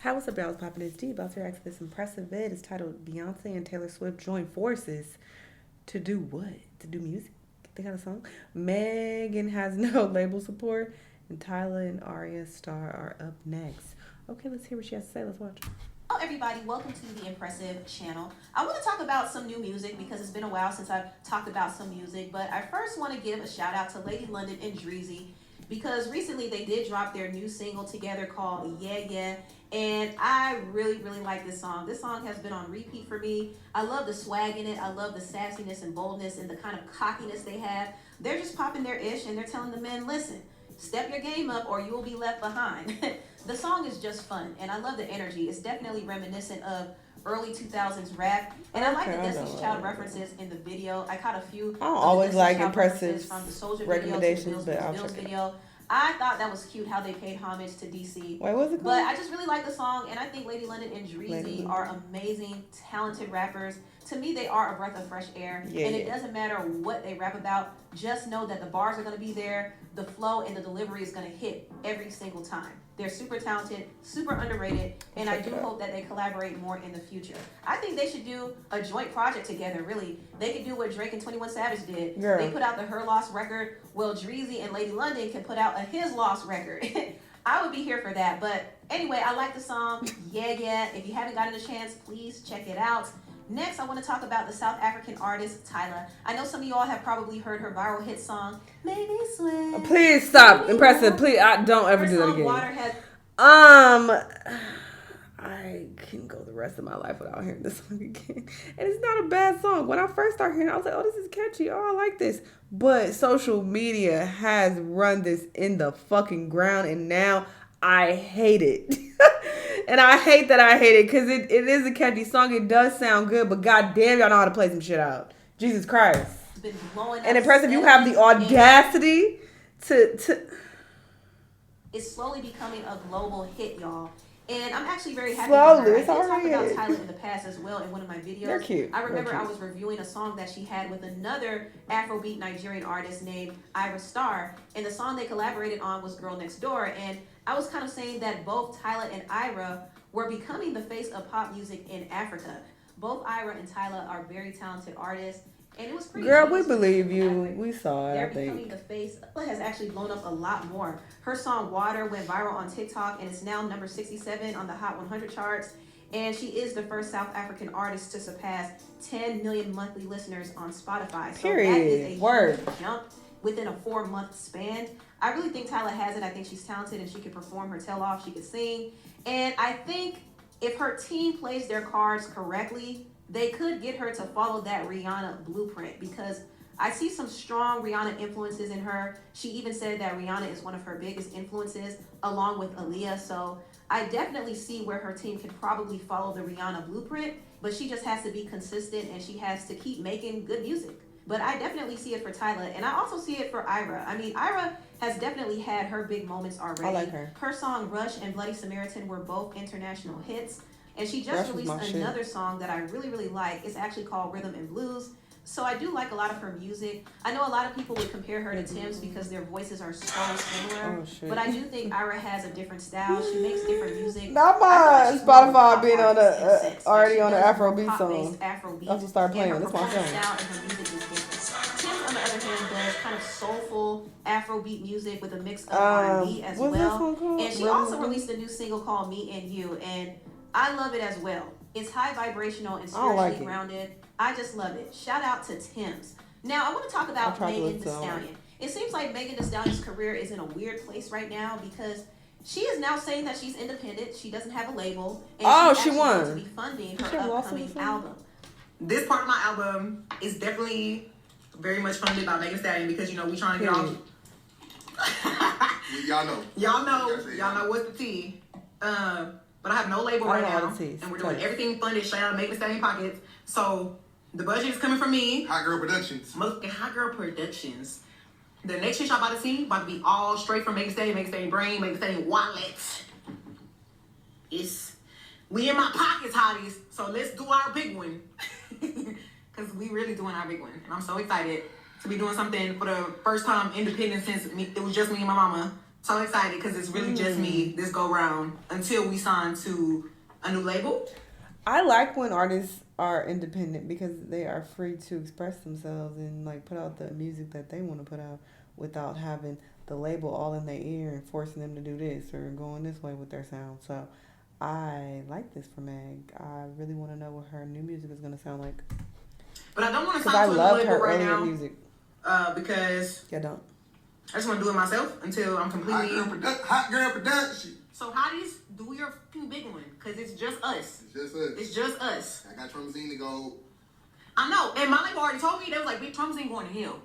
How was up, y'all? It's Poppin' It's D. About to react to this impressive vid. It's titled Beyonce and Taylor Swift join forces to do what? To do music? They got a song? Megan has no label support, and Tyla and Arya Starr are up next. Okay, let's hear what she has to say. Let's watch. Hello, everybody. Welcome to the Impressive channel. I want to talk about some new music because it's been a while since I've talked about some music, but I first want to give a shout out to Lady London and Drezy because recently they did drop their new single together called Yeah Yeah, and I really like this song. This song has been on repeat for me. I love the swag in it. I love the sassiness and boldness and the kind of cockiness they have. They're just popping their ish and they're telling the men, listen, step your game up or you will be left behind. The song is just fun and I love the energy. It's definitely reminiscent of early 2000s rap, and I like the Destiny's Child references in the video. I caught a few I don't of the always Destiny's like Child references impressive from the Soldier video to the recommendations, Bills but vs. I'll Bills check it out. video. I thought that was cute how they paid homage to DC. Wait, what's it But called? I just really like the song, and I think Lady London and Drezy are amazing, talented rappers. To me, they are a breath of fresh air, and it doesn't matter what they rap about. Just know that the bars are going to be there, the flow and the delivery is going to hit every single time. They're super talented, super underrated, and I do hope that they collaborate more in the future. I think they should do a joint project together, really. They could do what Drake and 21 Savage did. Girl. They put out the Her Loss record. Well, Drezy and Lady London can put out a His Loss record. I would be here for that. But anyway, I like the song. Yeah, yeah. If you haven't gotten a chance, please check it out. Next, I want to talk about the South African artist Tyla. I know some of y'all have probably heard her viral hit song, Make Me Sweat. Please stop. Impressive. Please, I don't ever Her do that song again. Water has I can go the rest of my life without hearing this song again. And it's not a bad song. When I first started hearing it, I was like, oh, this is catchy. Oh, I like this. But social media has run this in the fucking ground, and now I hate it. And I hate that I hate it because it is a catchy song. It does sound good, but goddamn, y'all know how to play some shit out. Jesus Christ. been blowing up. And impressive, you have the audacity to It's slowly becoming a global hit, y'all. And I'm actually very happy Slowly, for her. I it's did talk already about hit. Tyla in the past as well in one of my videos. They're cute. I remember They're I cute. was reviewing a song that she had with another Afrobeat Nigerian artist named Ayra Starr, and the song they collaborated on was Girl Next Door. And I was kind of saying that both Tyla and Ayra were becoming the face of pop music in Africa. Both Ayra and Tyla are very talented artists. And it was pretty. Girl, we believe you. We saw it, They're I think. becoming the face. Tyla has actually blown up a lot more. Her song Water went viral on TikTok and it's now number 67 on the Hot 100 charts. And she is the first South African artist to surpass 10 million monthly listeners on Spotify. So Period. that is a Word. huge jump within a 4-month span. I really think Tyla has it. I think she's talented and she can perform her tail off. She can sing. And I think if her team plays their cards correctly, they could get her to follow that Rihanna blueprint because I see some strong Rihanna influences in her. She even said that Rihanna is one of her biggest influences along with Aaliyah. So I definitely see where her team can probably follow the Rihanna blueprint, but she just has to be consistent and she has to keep making good music. But I definitely see it for Tyla, and I also see it for Ayra. I mean, Ayra has definitely had her big moments already. I like her. Her song Rush and Bloody Samaritan were both international hits. And she just released another song that I really like. It's actually called Rhythm and Blues. So I do like a lot of her music. I know a lot of people would compare her to Tim's because their voices are so similar. But I do think Ayra has a different style. She makes different music. Not my Spotify being on the already on the Afrobeat song. That's what started playing. That's my song. Style and her music is different. Tim, on the other hand, does kind of soulful Afrobeat music with a mix of R&B as well. And she also released a new single called Me and You, and I love it as well. It's high vibrational and spiritually grounded. I just love it. Shout out to Tim's. Now, I want to talk about Megan Thee Stallion. It seems like Megan Thee Stallion's career is in a weird place right now because she is now saying that she's independent. She doesn't have a label. And she's going to be funding her upcoming album. This part of my album is definitely very much funded by Megan Thee Stallion because, you know, we trying to get off. Y'all know what's the tea. But I have no label right now, and we're doing everything funded straight out of Megan Thee Stallion pockets. So the budget is coming from me. Hot Girl Productions. Motherfucking Hot Girl Productions. The next shit y'all about to see about to be all straight from Megan Thee Stallion, Megan Thee Stallion brain, Megan Thee Stallion wallet. We in my pockets, hotties. So let's do our big one, cause we really doing our big one, and I'm so excited to be doing something for the first time independent since it was just me and my mama. So excited because it's really just me this go round until we sign to a new label. I like when artists are independent because they are free to express themselves and like put out the music that they want to put out without having the label all in their ear and forcing them to do this or going this way with their sound. So I like this for Meg. I really want to know what her new music is going to sound like. But I don't want to sign to a new label right now. Music. Because I don't. I just want to do it myself until I'm completely hot girl production. So hotties, do your big one, because it's just us. It's just us. I got Trumzine to go. I know, and my label already told me, they was like, big Trumzine going to hell.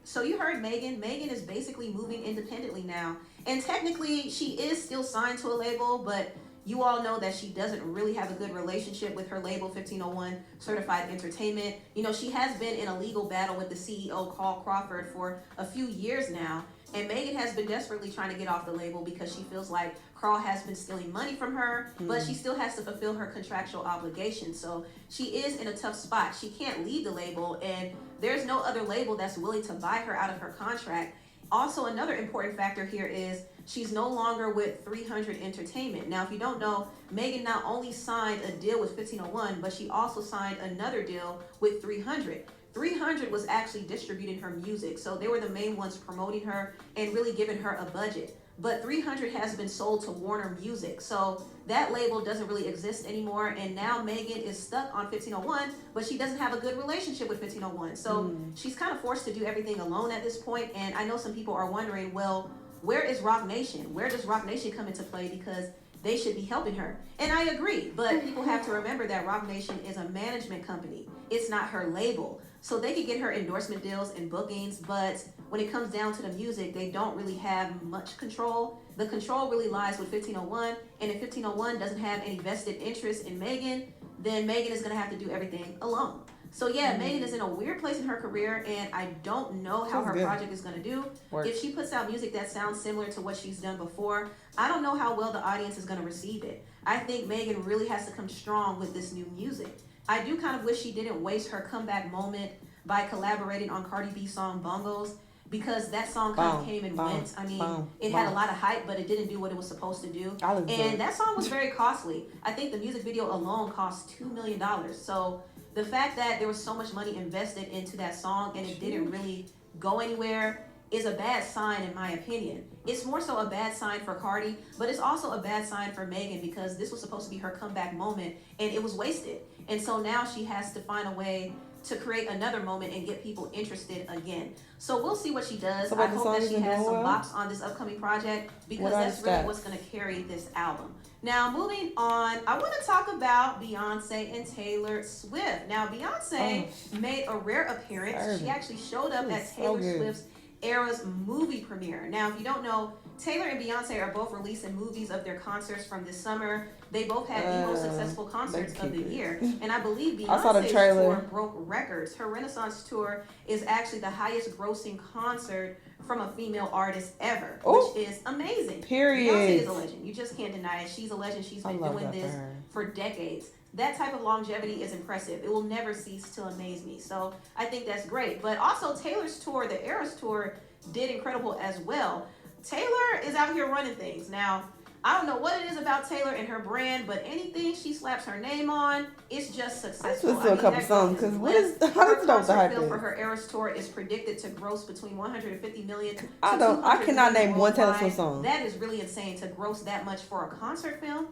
So you heard Megan. Megan is basically moving independently now. And technically, she is still signed to a label, but you all know that she doesn't really have a good relationship with her label, 1501 Certified Entertainment. You know, she has been in a legal battle with the CEO, Carl Crawford, for a few years now. And Megan has been desperately trying to get off the label because she feels like Carl has been stealing money from her, but she still has to fulfill her contractual obligations. So she is in a tough spot. She can't leave the label, and there's no other label that's willing to buy her out of her contract. Also, another important factor here is she's no longer with 300 Entertainment. Now, if you don't know, Megan not only signed a deal with 1501, but she also signed another deal with 300. 300 was actually distributing her music, so they were the main ones promoting her and really giving her a budget. But 300 has been sold to Warner Music, so that label doesn't really exist anymore, and now Megan is stuck on 1501, but she doesn't have a good relationship with 1501, so she's kind of forced to do everything alone at this point. And I know some people are wondering, well, where is Rock Nation? Where does Rock Nation come into play? Because they should be helping her. And I agree, but people have to remember that Rock Nation is a management company. It's not her label. So they could get her endorsement deals and bookings, but when it comes down to the music, they don't really have much control. The control really lies with 1501, and if 1501 doesn't have any vested interest in Megan, then Megan is going to have to do everything alone. So yeah, Megan is in a weird place in her career, and I don't know how her project is going to do. If she puts out music that sounds similar to what she's done before, I don't know how well the audience is going to receive it. I think Megan really has to come strong with this new music. I do kind of wish she didn't waste her comeback moment by collaborating on Cardi B's song Bongos, because that song kind of came and went. I mean, it had a lot of hype, but it didn't do what it was supposed to do. And that song was very costly. I think the music video alone cost $2 million. So the fact that there was so much money invested into that song and it didn't really go anywhere is a bad sign, in my opinion. It's more so a bad sign for Cardi, but it's also a bad sign for Megan, because this was supposed to be her comeback moment and it was wasted. And so now she has to find a way to create another moment and get people interested again. So we'll see what she does. I hope that she has some bops on this upcoming project, because that's really what's going to carry this album. Now, moving on, I want to talk about Beyonce and Taylor Swift. Now, Beyonce made a rare appearance. She actually showed up at Taylor Swift's Ayra's movie premiere. Now, if you don't know, Taylor and Beyonce are both releasing movies of their concerts from this summer. They both had the most successful concerts of the year. And I believe Beyonce's tour broke records. Her Renaissance tour is actually the highest grossing concert from a female artist ever, which is amazing. Period. Beyonce is a legend. You just can't deny it. She's a legend. She's been doing this for decades. That type of longevity is impressive. It will never cease to amaze me. So I think that's great. But also Taylor's tour, the Eras tour, did incredible as well. Taylor is out here running things. Now, I don't know what it is about Taylor and her brand, but anything she slaps her name on, it's just successful. Let's listen to a couple songs, because how does it know the hype is? For her Eras tour is predicted to gross between 150 million to I cannot name one Taylor Swift song. That is really insane, to gross that much for a concert film.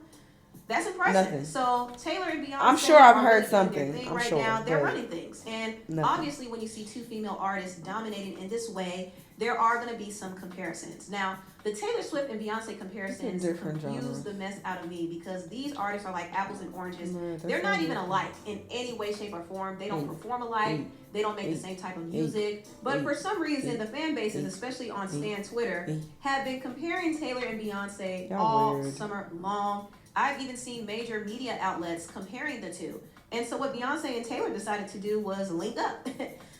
That's impressive. Nothing. So Taylor and Beyonce, I'm sure I've heard something. I'm sure. Now they're running things, and obviously when you see two female artists dominating in this way, there are going to be some comparisons. Now, the Taylor Swift and Beyonce comparisons confuse the mess out of me, because these artists are like apples and oranges. They're not even alike in any way, shape, or form. They don't perform alike. They don't make the same type of music. But for some reason, the fan bases, especially on Stan Twitter, have been comparing Taylor and Beyonce all summer long. I've even seen major media outlets comparing the two. And so what Beyonce and Taylor decided to do was link up.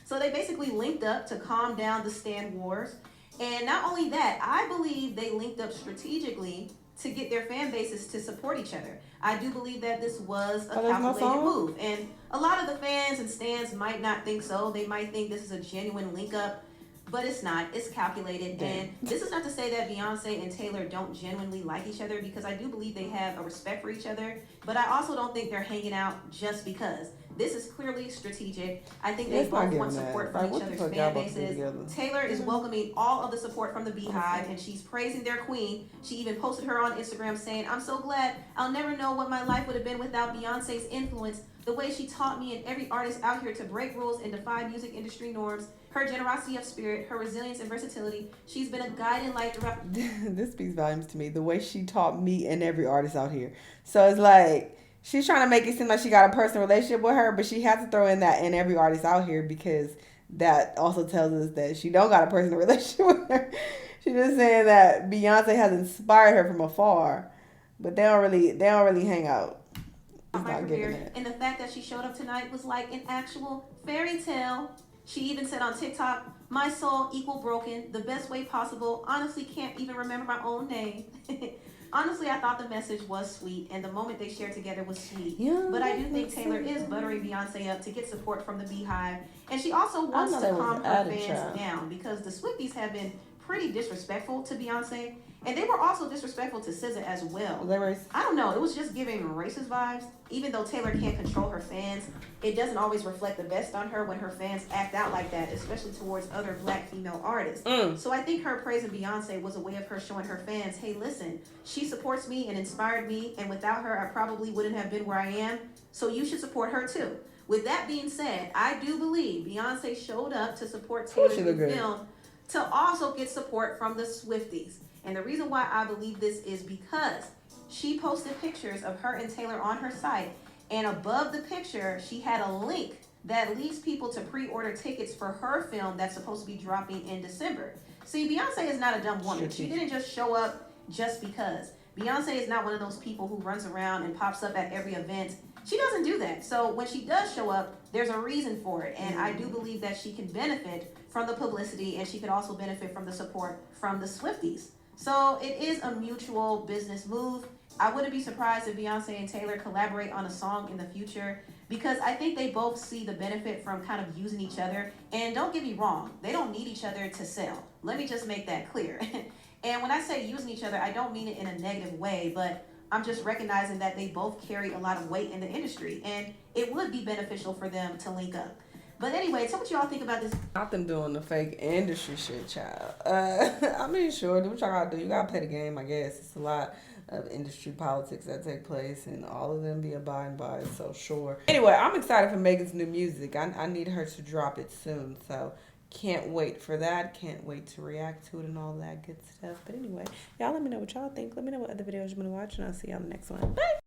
So they basically linked up to calm down the Stan wars. And not only that, I believe they linked up strategically to get their fan bases to support each other. I do believe that this was a calculated move. And a lot of the fans and stans might not think so. They might think this is a genuine link up. but it's not. It's calculated. And this is not to say that Beyonce and Taylor don't genuinely like each other, because I do believe they have a respect for each other. But I also don't think they're hanging out just because. This is clearly strategic. I think they both want support from each other's fan bases. Taylor is welcoming all of the support from the Beehive, and she's praising their queen. She even posted her on Instagram saying, "I'm so glad. I'll never know what my life would have been without Beyonce's influence. The way she taught me and every artist out here to break rules and defy music industry norms. Her generosity of spirit, her resilience and versatility. She's been a guiding light throughout." This speaks volumes to me. The way she taught me and every artist out here. So it's like, she's trying to make it seem like she got a personal relationship with her, but she has to throw in that and every artist out here, because that also tells us that she don't got a personal relationship with her. She's just saying that Beyonce has inspired her from afar, but they don't really hang out. My career, and the fact that she showed up tonight was like an actual fairy tale. She even said on TikTok, "My soul equal broken, the best way possible. Honestly, can't even remember my own name." Honestly, I thought the message was sweet, and the moment they shared together was sweet. Yeah, but I do think Taylor is buttering Beyonce up to get support from the Beehive, and she also wants to calm her fans down, because the Swifties have been pretty disrespectful to Beyonce, and they were also disrespectful to SZA as well. I don't know, it was just giving racist vibes. Even though Taylor can't control her fans, it doesn't always reflect the best on her when her fans act out like that, especially towards other black female artists. So I think her praising Beyonce was a way of her showing her fans, hey, listen, she supports me and inspired me, and without her, I probably wouldn't have been where I am, so you should support her too. With that being said, I do believe Beyonce showed up to support Taylor's new film to also get support from the Swifties. And the reason why I believe this is because she posted pictures of her and Taylor on her site, and above the picture, she had a link that leads people to pre-order tickets for her film that's supposed to be dropping in December. See, Beyonce is not a dumb woman. She didn't just show up just because. Beyonce is not one of those people who runs around and pops up at every event. She doesn't do that. So when she does show up, there's a reason for it. And I do believe that she can benefit from the publicity, and she could also benefit from the support from the Swifties. So it is a mutual business move. I wouldn't be surprised if Beyonce and Taylor collaborate on a song in the future, because I think they both see the benefit from kind of using each other. And don't get me wrong, they don't need each other to sell. Let me just make that clear. And when I say using each other, I don't mean it in a negative way, but I'm just recognizing that they both carry a lot of weight in the industry, and it would be beneficial for them to link up. But anyway, so what y'all think about this? Not them doing the fake industry shit, child. I mean, sure, do what y'all gotta do. You gotta play the game, I guess. It's a lot of industry politics that take place, and all of them be abiding by it, so sure. Anyway, I'm excited for Megan's new music. I need her to drop it soon, so can't wait for that. Can't wait to react to it and all that good stuff. But anyway, y'all let me know what y'all think. Let me know what other videos you want to watch, and I'll see y'all in the next one. Bye!